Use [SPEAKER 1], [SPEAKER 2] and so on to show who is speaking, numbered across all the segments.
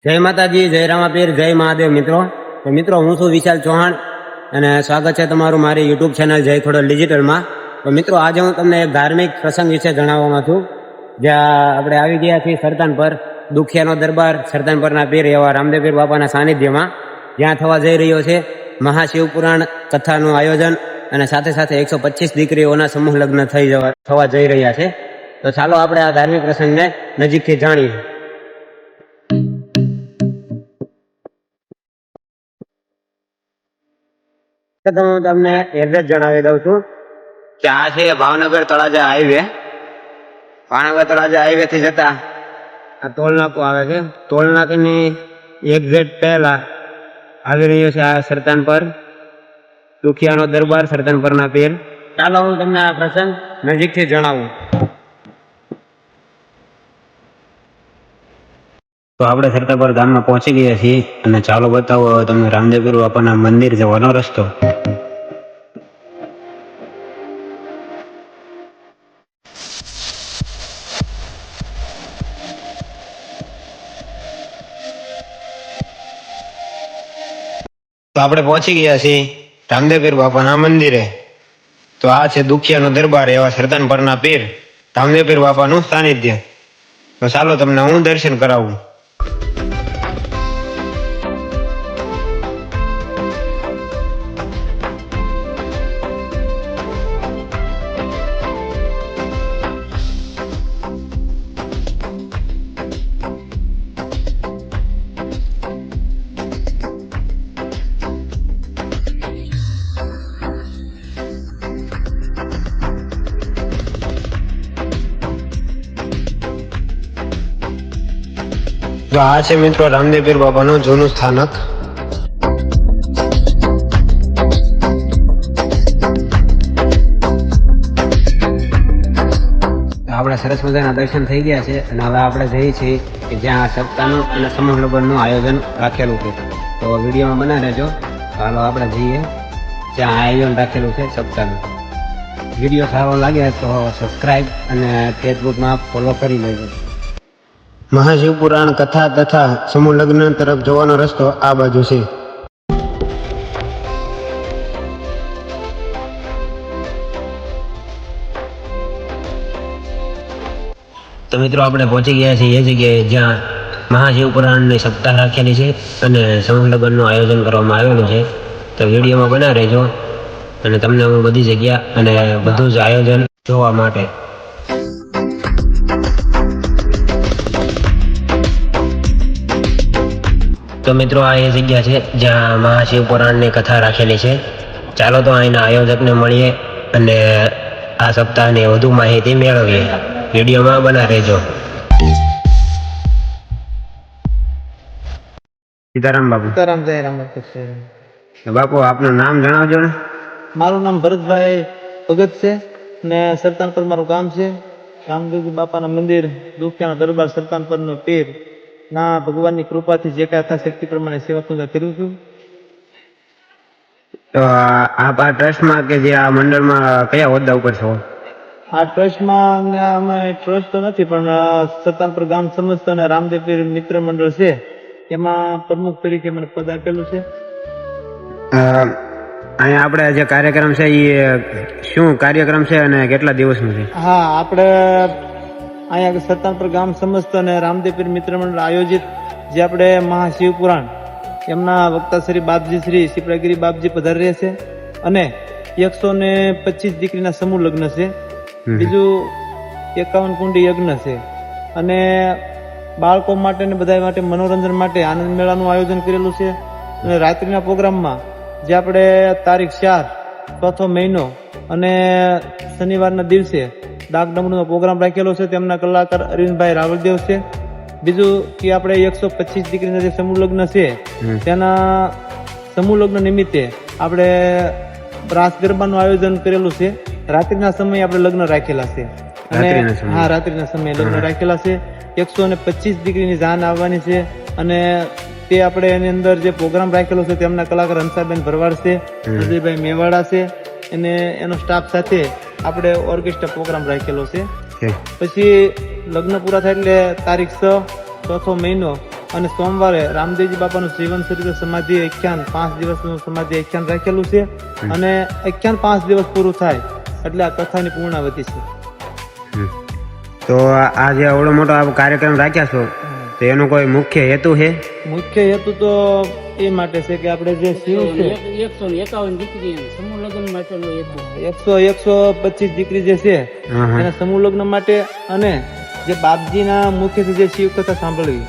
[SPEAKER 1] જય માતાજી, જય રામાપીર, જય મહાદેવ. મિત્રો તો મિત્રો હું છું વિશાલ ચૌહાણ અને સ્વાગત છે તમારું મારી યુટ્યુબ ચેનલ જય ખોડલ ડિજિટલમાં. તો મિત્રો આજે હું તમને એક ધાર્મિક પ્રસંગ વિશે જણાવવામાં છું, જ્યાં આપણે આવી ગયા છીએ સરતાનપર, દુખિયાનો દરબાર, સરતાનપરના પીર એવા રામદેવ પીર બાપાના સાનિધ્યમાં, જ્યાં થવા જઈ રહ્યો છે મહાશિવપુરાણ કથાનું આયોજન અને સાથે સાથે 125 દીકરીઓના સમૂહ લગ્ન થવા જઈ રહ્યા છે. તો ચાલો આપણે આ ધાર્મિક પ્રસંગને નજીકથી જાણીએ. હું તમને એડ્રેસ જણાવી દઉં છું કે આ છે ભાવનગર તળાજા હાઈવે. ભાવનગર તળાજા હાઈવે થી જતા આ ટોલ નાકું આવે છે. ટોલ નાકાની એક્ઝેક્ટ પહેલા આવી રહ્યો છે આ સરતાનપર, દુખિયાનો દરબાર, સરતાનપરના પીર. ચાલો હું તમને આ પ્રસંગ નજીકથી જણાવું. તો આપણે સરતાનપર ગામમાં પહોંચી ગયા છીએ અને ચાલો બતાવો તમને રામદેવ પીર બાપાના મંદિર જવાનો રસ્તો. તો આપણે પહોંચી ગયા છીએ રામદેવ પીર બાપાના મંદિરે. તો આ છે દુખિયાનો દરબાર એવા સરતાનપરના પીર રામદેવ પીર બાપાનું સાનિધ્ય. તો ચાલો તમને હું દર્શન કરાવું. તો આ છે મિત્રો રામદેવ પીર બાપાનું જૂનું સ્થાનક. આપણા સરસ મજાના દર્શન થઈ ગયા છે અને હવે આપણે જઈએ છીએ કે જ્યાં સપ્તાહનું અને સમૂહ લગ્નનું આયોજન રાખેલું છે. તો વિડીયોમાં બના રહેજો. ચાલો આપણે જઈએ જ્યાં આયોજન રાખેલું છે સપ્તાહનું. વિડીયો સારો લાગે તો સબસ્ક્રાઈબ અને ફેસબુકમાં ફોલો કરી લેજો. મહાશિવપુરાણ કથા તથા સમૂહ લગ્ન તરફ જવાનો રસ્તો આ બાજુ છે. તો મિત્રો આપણે પહોંચી ગયા છીએ એ જગ્યાએ જ્યાં મહાશિવપુરાણની સપ્તાહ રાખેલી છે અને સમૂહ લગ્નનું આયોજન કરવામાં આવેલું છે. તો વિડીયોમાં બના રહેજો અને તમને હું બધી જગ્યા અને બધું જ આયોજન જોવા માટે. તો મિત્રો આ એ જગ્યા છે જ્યાં મહાશિવપુરાણની કથા રાખેલી છે. ચાલો તો અહીંના આયોજકને મળીએ અને આ સપ્તાહની વધુ માહિતી મેળવીએ. વિડીયોમાં બના રહેજો. સીતારામ બાપુ.
[SPEAKER 2] સીતારામ, જય રામ.
[SPEAKER 1] બાપુ આપનું નામ જણાવજો ને.
[SPEAKER 2] મારું નામ ભરતભાઈ ભગત છે ને સરતાનપર મારું ગામ છે. રામદેવજી બાપાના મંદિર, દુખિયાનો દરબાર, સરતાનપરનો પીર ના ભગવાનની કૃપાથી જે કાંઈ યથાશક્તિ પ્રમાણે સેવા પૂજા કરું છું.
[SPEAKER 1] તો આપ આ ટ્રસ્ટમાં કે જે આ મંડળમાં કયા હોદ્દા ઉપર છો?
[SPEAKER 2] આ ટ્રસ્ટમાં અમે ટ્રસ્ટ તો નથી પણ સરતાનપર ગામ સમસ્ત અને રામદેવ પીર મિત્ર મંડળ છે એમાં પ્રમુખ તરીકે મને પદ આપેલું છે.
[SPEAKER 1] અહીંયા આપણે જે કાર્યક્રમ છે એ શું કાર્યક્રમ છે અને કેટલા દિવસનું છે?
[SPEAKER 2] હા, આપણે અહીંયા સરતાનપર ગામ સમસ્ત અને રામદેવ પીર મિત્ર મંડળ આયોજિત જે આપણે મહાશિવપુરાણ એમના વક્તા શ્રી બાપજી શ્રી શિપ્રાગીરી બાપજી પધારી છે અને 125 દીકરીના સમૂહ લગ્ન છે. બીજું 51 કુંડી યજ્ઞ છે અને બાળકો માટે ને બધા માટે મનોરંજન માટે આનંદ મેળાનું આયોજન કરેલું છે. અને રાત્રિના પ્રોગ્રામમાં જે આપણે તારીખ 4 ચોથો મહિનો અને શનિવારના દિવસે ડાક ડમરૂનો પ્રોગ્રામ રાખેલો છે. તેમના કલાકાર અરવિંદભાઈ રાવલદેવ છે. બીજું કે આપણે 125 દીકરીના જે સમૂહ લગ્ન છે તેના સમૂહ લગ્ન નિમિત્તે આપણે રાસ ગરબાનું આયોજન કરેલું છે. રાત્રિના સમયે આપણે લગ્ન રાખેલા છે અને હા, રાત્રિના સમયે લગ્ન રાખેલા છે. 125 દીકરીની જાન આવવાની છે અને તે આપણે એની અંદર જે પ્રોગ્રામ રાખેલો છે તેમના કલાકાર હંસાબેન ભરવાડ છે, અજયભાઈ મેવાડા છે અને એનો સ્ટાફ સાથે આપણે ઓર્કેસ્ટ્રા પ્રોગ્રામ રાખેલો છે. પછી લગ્ન પૂરા થાય એટલે તારીખ 6 ચોથો મહિનો અને સોમવારે રામદેવજી બાપાનું જીવન ચરિત્ર સમાધિ આખ્યાન 5 દિવસનું સમાધિ આખ્યાન રાખેલું છે અને આખ્યાન 5 દિવસ પૂરું થાય એટલે આ કથાની પૂર્ણાવતી છે.
[SPEAKER 1] તો આ જે આવડો મોટો આ કાર્યક્રમ રાખ્યા છો તો એનો કોઈ મુખ્ય હેતુ છે?
[SPEAKER 2] મુખ્ય હેતુ તો એ માટે છે કે આપણે જે શિવ છે
[SPEAKER 3] 151 દીકરી સમૂહ લગ્ન માટેનો હેતુ.
[SPEAKER 2] 125 દીકરી જે છે એના સમૂહ લગ્ન માટે અને જે બાપજીના મુખેથી જે શિવ કથા સાંભળવી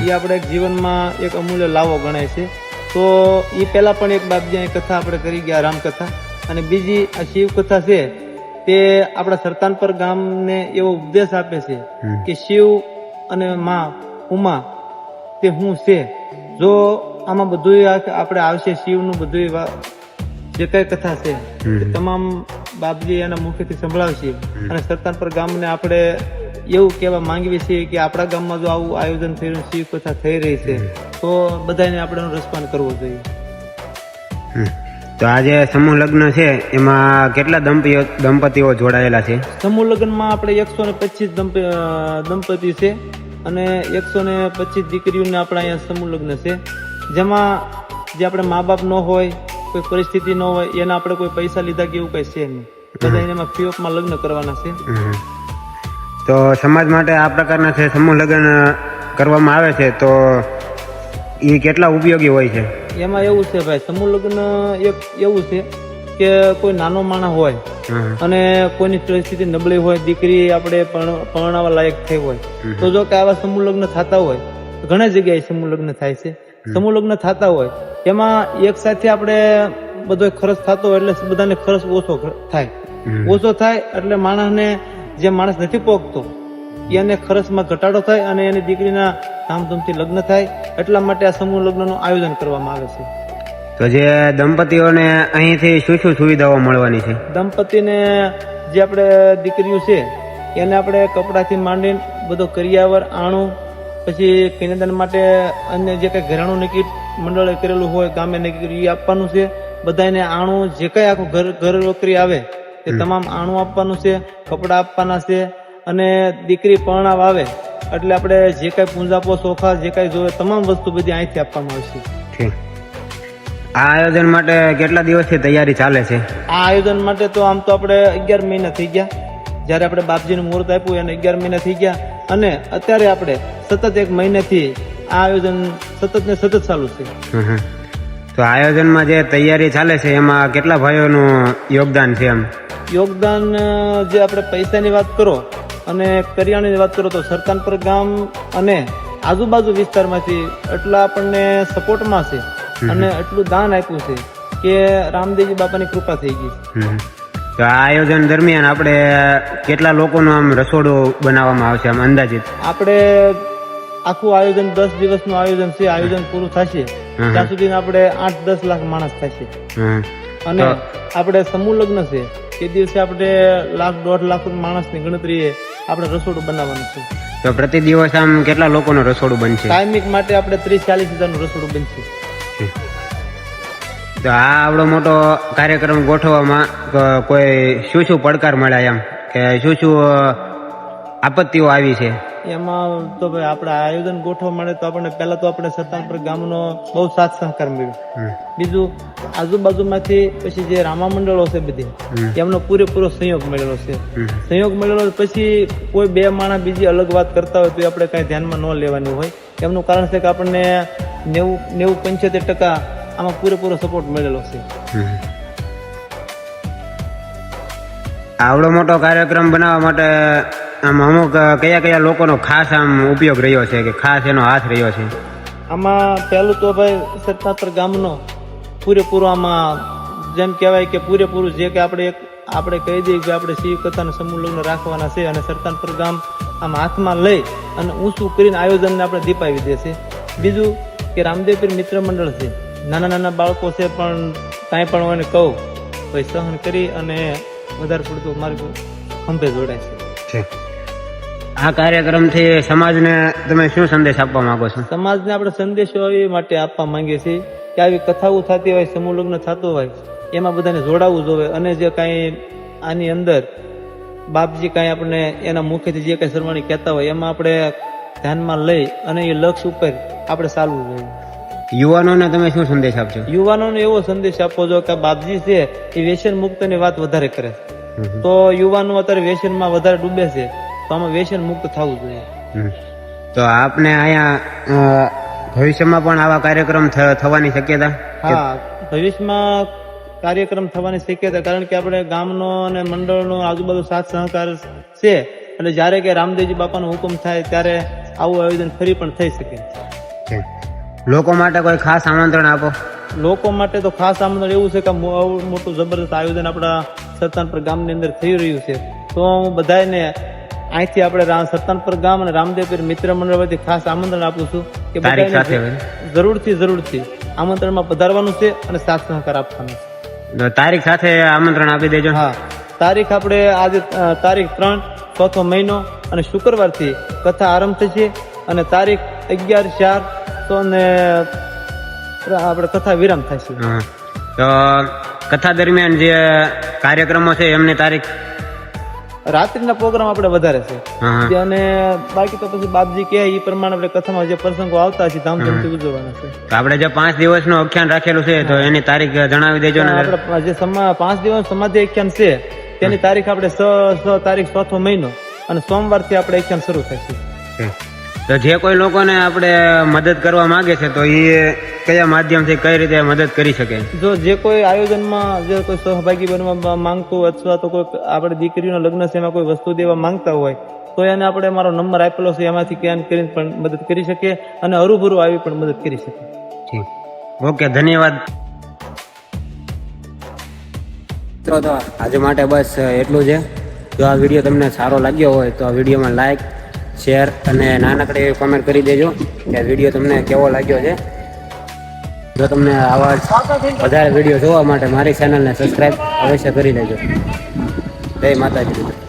[SPEAKER 2] એ આપણે જીવનમાં એક અમૂલ્ય લાવો ગણાય છે. તો એ પહેલા પણ એક બાપજી અહીં કથા આપણે કરી ગયા રામકથા, અને બીજી આ શિવ કથા છે તે આપણા સરતાનપર ગામને એવો ઉપદેશ આપે છે કે શિવ અને માં ઉમા તે હું છે. જો આમાં બધું આપણે આવશે શિવનું બધું જે કઈ કથા છે તે તમામ બાપજી એના મુખેથી સંભળાવશે. અને સરતાનપર ગામને આપણે એવું કહેવા માંગીએ છીએ કે આપણા ગામમાં જો આવું આયોજન થઈ રહ્યું, શિવ કથા થઈ રહી છે, તો બધાને આપણે એનું રસપાન કરવો જોઈએ.
[SPEAKER 1] તો આ જે સમૂહ લગ્ન છે એમાં કેટલા દંપતીઓ જોડાયેલા છે?
[SPEAKER 2] સમૂહ લગ્નમાં આપણે 125 દંપતી છે અને 125 દીકરીઓને આપણે અહીંયા સમૂહ લગ્ન છે, જેમાં જે આપણે મા બાપ ન હોય, કોઈ પરિસ્થિતિ ન હોય, એના આપણે કોઈ પૈસા લીધા કે એવું કઈ છે નહીં. બધા એમાં ફ્રી ઓફમાં લગ્ન કરવાના છે.
[SPEAKER 1] તો સમાજ માટે આ પ્રકારના છે સમૂહ લગ્ન કરવામાં આવે છે તો એ કેટલા ઉપયોગી હોય છે?
[SPEAKER 2] એમાં એવું છે ભાઈ, સમૂહ લગ્ન એક એવું છે કે કોઈ નાનો માણસ હોય અને કોઈની પરિસ્થિતિ નબળી હોય, દીકરી આપણે પરણાવવા લાયક થઈ હોય, તો જો કે આવા સમૂહ લગ્ન થતા હોય, ઘણી જગ્યાએ સમૂહ લગ્ન થાય છે. સમૂહ લગ્ન થતા હોય એમાં એક સાથે આપણે બધો ખર્ચ થતો હોય એટલે બધાને ખર્ચ ઓછો થાય એટલે માણસને, જે માણસ નથી પોગતો એને ખર્ચમાં ઘટાડો થાય અને એની દીકરીના ધામધૂમથી લગ્ન થાય. એટલા માટે આ સમૂહ લગ્નનું આયોજન કરવામાં આવે છે.
[SPEAKER 1] તો જે દંપતીઓને અહીંથી શું શું સુવિધાઓ મળવાની છે?
[SPEAKER 2] દંપતીને જે આપણે દીકરીઓ છે એને આપણે કપડાથી માંડીને બધો કરિયાવર, આણું, પછી કન્યાદાન માટે અન્ય જે કઈ ઘરેણું નક્કી મંડળે કરેલું હોય, ગામે નક્કી એ આપવાનું છે. બધાને આણું જે કઈ આખું ઘર વકરી આવે તે તમામ આણું આપવાનું છે, કપડા આપવાના છે. અને દીકરી પરણાવ આવે એટલે આપણે જે કઈ પૂંજાપો, સોફા, જે કઈ જોવે તમામ વસ્તુ બધી અહીંથી આપવામાં આવશે.
[SPEAKER 1] આ આયોજન માટે કેટલા દિવસથી તૈયારી ચાલે છે?
[SPEAKER 2] આ આયોજન માટે તો આમ તો આપણે 11 મહિના થઈ ગયા. જયારે આપણે બાપજીનું મુહૂર્ત આપ્યું એને 11 મહિના થઈ ગયા અને અત્યારે આપણે સતત 1 મહિનાથી આ આયોજન સતત ને સતત ચાલુ છે.
[SPEAKER 1] તો આયોજનમાં જે તૈયારી ચાલે છે એમાં કેટલા ભાઈઓનું યોગદાન છે? એમ
[SPEAKER 2] યોગદાન જે આપણે પૈસાની વાત કરો અને કરિયાણાની વાત કરો તો સરતાનપર ગામ અને આજુબાજુ વિસ્તારમાંથી એટલા આપણને સપોર્ટમાં છે અને એટલું દાન આપ્યું છે કે રામદેવજી બાપાની કૃપા થઈ ગઈ.
[SPEAKER 1] તો આ આયોજન દરમિયાન આપણે કેટલા લોકોનું આમ રસોડું બનાવવામાં આવશે આમ અંદાજિત?
[SPEAKER 2] આપણે આખું આયોજન 10 દિવસનું આયોજન છે. આયોજન પૂરું થશે ત્યાં સુધી આપણે 8-10 લાખ માણસ થશે. અને આપણે સમૂહ લગ્ન છે તે દિવસે આપણે 1-1.5 લાખ માણસની ગણતરીએ આપણે રસોડું બનાવવાનું છે.
[SPEAKER 1] તો પ્રતિ દિવસ આમ કેટલા લોકોનું રસોડું બનશે?
[SPEAKER 2] ટાઈમિંગ માટે આપણે 30-40 હજારનું રસોડું બનશે.
[SPEAKER 1] તો આ આવડો મોટો કાર્યક્રમ ગોઠવવામાં કોઈ શું પડકાર મળ્યા એમ કે શું આપત્તિઓ આવી છે?
[SPEAKER 2] એમાં તો ભાઈ આપણે આયોજન ગોઠવવા માટે તો આપણને પહેલા તો આપણે સરતાનપર ગામનો બહુ સાથ સહકાર મળ્યો. બીજું આજુબાજુમાંથી પછી જે રામા મંડળો છે બધી એમનો પૂરેપૂરો સહયોગ મળેલો છે. સહયોગ મળેલો પછી કોઈ 2 માણસ બીજી અલગ વાત કરતા હોય તો આપણે કઈ ધ્યાનમાં ન લેવાની હોય. એમનું કારણ છે કે આપણને 90-75% આમાં પૂરેપૂરો સપોર્ટ મળેલો છે.
[SPEAKER 1] આવડો મોટો કાર્યક્રમ બનાવવા માટે આમ અમુક કયા લોકોનો ખાસ આમ ઉપયોગ રહ્યો છે કે ખાસ એનો હાથ રહ્યો છે?
[SPEAKER 2] આમાં પહેલું તો ભાઈ સરતાનપર ગામનો પૂરેપૂરો આમાં જેમ કહેવાય કે પૂરેપૂરું જે કે આપણે કહી દઈએ કે આપણે શિવ કથાના સમૂહ લગ્ન રાખવાના છે અને સરતાનપર ગામ આમ હાથમાં લઈ અને ઊંચું કરીને આયોજનને આપણે દીપાવી દેશે. બીજું કે રામદેવપીર મિત્ર મંડળ છે, નાના બાળકો છે પણ કાંઈ પણ હોય ને કહું તો સહન કરી અને વધારે પડતું મારું ખંભે જોડાય છે.
[SPEAKER 1] આ કાર્યક્રમથી સમાજને તમે શું સંદેશ આપવા માંગો છો?
[SPEAKER 2] સમાજને આપણે સંદેશો એ માટે આપવા માંગીએ છીએ કે આવી કથાઓ થતી હોય, સમૂહ લગ્ન થતું હોય એમાં બધાને જોડાવવું જોઈએ. અને જે કાંઈ આની અંદર બાપજી કાંઈ આપણે એના મુખેથી જે કાંઈ સરવાણી કહેતા હોય એમાં આપણે ધ્યાનમાં લઈ અને એ લક્ષ્ય ઉપર આપણે ચાલવું જોઈએ.
[SPEAKER 1] યુવાનોને તમે શું સંદેશ આપશો?
[SPEAKER 2] યુવાનોને એવો સંદેશ આપવો જોઈએ કે બાપજી છે એ વ્યસન મુક્તની વાત વધારે કરે છે. તો યુવાનો અત્યારે વ્યસનમાં વધારે ડૂબે છે, તો આમાં વ્યસન મુક્ત થવું જોઈએ.
[SPEAKER 1] તો આપને અહીંયા ભવિષ્યમાં પણ આવા કાર્યક્રમ થવાની શક્યતા?
[SPEAKER 2] હા, ભવિષ્યમાં કાર્યક્રમ થવાની શક્યતા, કારણ કે આપણે ગામનો અને મંડળનો આજુબાજુ સાથ સહકાર છે. એટલે જ્યારે કે રામદેવજી બાપાનો હુકમ થાય ત્યારે આવું આયોજન ફરી પણ થઈ શકે.
[SPEAKER 1] છે. લોકો માટે કોઈ ખાસ આમંત્રણ આપો?
[SPEAKER 2] લોકો માટે તો ખાસ આમંત્રણ એવું છે કે આવું મોટું જબરદસ્ત આયોજન આપણા સરતાનપર ગામની અંદર થઈ રહ્યું છે. તો હું બધાને અહીંથી આપણે સરતાનપર ગામ અને રામદેવપીર મિત્ર મંડળ વતી ખાસ આમંત્રણ આપું છું કે
[SPEAKER 1] તારીખ સાથે
[SPEAKER 2] જરૂરથી આમંત્રણમાં પધારવાનું છે અને સાથ સહકાર આપવાનો છે.
[SPEAKER 1] તો તારીખ સાથે આમંત્રણ આપી દેજો.
[SPEAKER 2] હા, તારીખ આપણે આજે તારીખ 3 ચોથો મહિનો અને શુક્રવારથી કથા આરંભ થશે અને તારીખ 11/4 તો ને આપણે કથા વિરામ થશે.
[SPEAKER 1] તો કથા દરમિયાન જે કાર્યક્રમો છે એમની તારીખ?
[SPEAKER 2] રાત્રિના પ્રોગ્રામ આપણે વધારે છે અને બાકી તો પછી બાપજી કહે એ પ્રમાણે આપણે કથામાં જે પ્રસંગો આવતા છે ધામધૂમથી ઉજવવાના છે.
[SPEAKER 1] તો આપણે જે 5 દિવસનું આખ્યાન રાખેલું છે તો એની તારીખ જણાવી દેજો ને.
[SPEAKER 2] આપણે જે 5 દિવસ સમાધિ આખ્યાન છે તેની તારીખ આપણે 6 તારીખ ચોથો મહિનો અને સોમવારથી આપણે આખ્યાન શરૂ થશે.
[SPEAKER 1] તો જે કોઈ લોકોને આપણે મદદ કરવા માંગે છે તો એ કયા માધ્યમથી કઈ રીતે મદદ કરી શકે?
[SPEAKER 2] જો જે કોઈ આયોજનમાં જે કોઈ સહભાગી બનવા માંગતું અથવા તો કોઈ આપણે દીકરીઓના લગ્ન છે એમાં કોઈ વસ્તુ દેવા માંગતા હોય તો એને આપણે મારો નંબર આપેલો છે, એમાંથી સ્કેન કરીને પણ મદદ કરી શકે અને હરૂભરૂ આવી પણ મદદ કરી શકે.
[SPEAKER 1] ઓકે, ધન્યવાદ. તો આજે માટે બસ એટલું છે. જો આ વિડીયો તમને સારો લાગ્યો હોય તો આ વિડીયોમાં લાઈક, શેર અને નાનકડી એવી કોમેન્ટ કરી દેજો કે વિડીયો તમને કેવો લાગ્યો છે. જો તમને આવા વધારે વિડીયો જોવા માટે મારી ચેનલને સબસ્ક્રાઈબ અવશ્ય કરી લેજો. જય માતાજી.